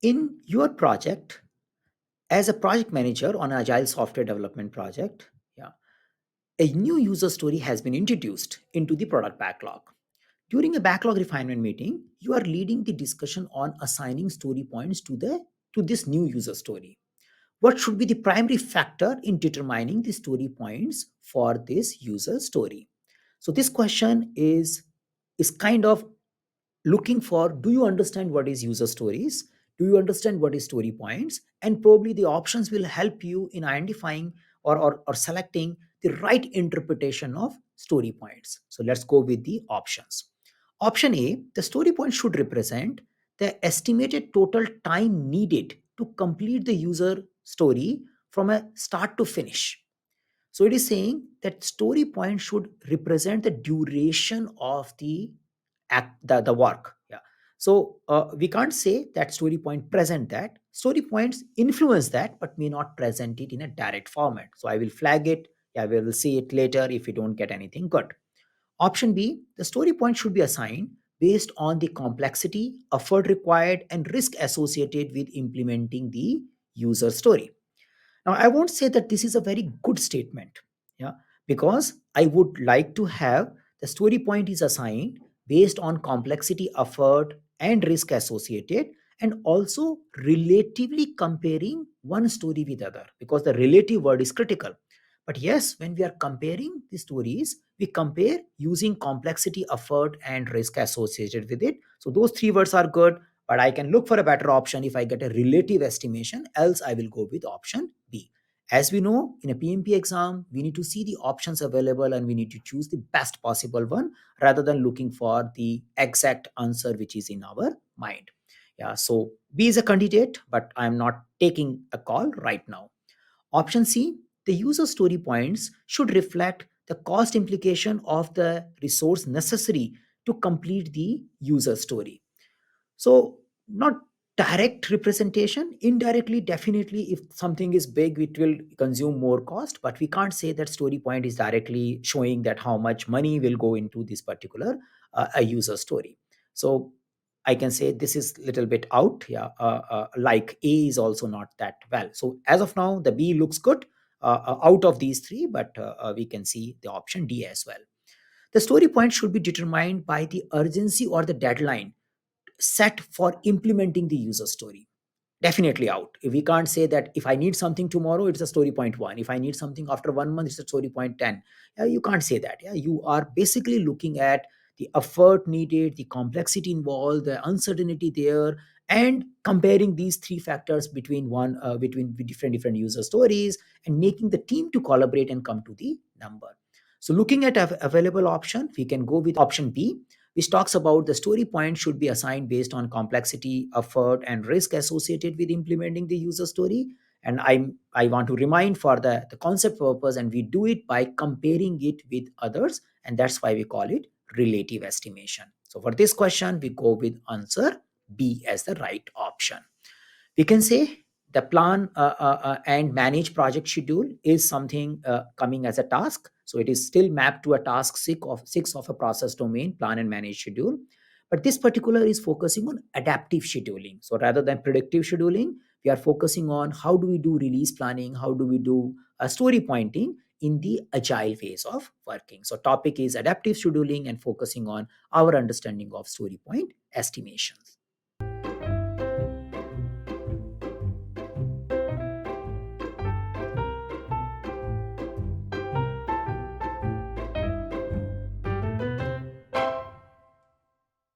In your project, as a project manager on an agile software development project, yeah, a new user story has been introduced into the product backlog. During a backlog refinement meeting, you are leading the discussion on assigning story points to this new user story. What should be the primary factor in determining the story points for this user story? So this question is kind of looking for, do you understand what is user stories, do you understand what is story points, and probably the options will help you in identifying or selecting the right interpretation of story points. So let's go with the options. Option A, the story point should represent the estimated total time needed to complete the user story from a start to finish. So it is saying that story point should represent the duration of the work. Yeah. So we can't say that story point present that. Story points influence that, but may not present it in a direct format. So I will flag it. Yeah, we will see it later if we don't get anything good. Option B, the story point should be assigned based on the complexity, effort required, and risk associated with implementing the user story. Now, I won't say that this is a very good statement, yeah, because I would like to have the story point is assigned based on complexity, effort, and risk associated, and also relatively comparing one story with other, because the relative word is critical. But yes, when we are comparing the stories, we compare using complexity, effort, and risk associated with it. So those three words are good, but I can look for a better option if I get a relative estimation, else I will go with option B. As we know, in a PMP exam, we need to see the options available and we need to choose the best possible one rather than looking for the exact answer which is in our mind. Yeah, so B is a candidate, but I'm not taking a call right now. Option C, the user story points should reflect the cost implication of the resource necessary to complete the user story. So, not direct representation, indirectly, definitely, if something is big, it will consume more cost, but we can't say that story point is directly showing that how much money will go into this particular a user story. So, I can say this is little bit out. Yeah, like A is also not that well. So, as of now, the B looks good out of these three, but we can see the option D as well. The story point should be determined by the urgency or the deadline set for implementing the user story. Definitely out. We can't say that if I need something tomorrow, it's a story point one. If I need something after 1 month, it's a story point 10. Yeah, you can't say that. Yeah, you are basically looking at the effort needed, the complexity involved, the uncertainty there, and comparing these three factors between different user stories and making the team to collaborate and come to the number. So looking at available option, we can go with option B, which talks about the story point should be assigned based on complexity, effort, and risk associated with implementing the user story. And I want to remind for the concept purpose, and we do it by comparing it with others, and that's why we call it relative estimation. So for this question, we go with answer B as the right option. We can say the plan and manage project schedule is something coming as a task. So it is still mapped to a task six of a process domain, plan and manage schedule. But this particular is focusing on adaptive scheduling. So rather than predictive scheduling, we are focusing on how do we do release planning, how do we do story pointing in the agile ways of working. So topic is adaptive scheduling and focusing on our understanding of story point estimations.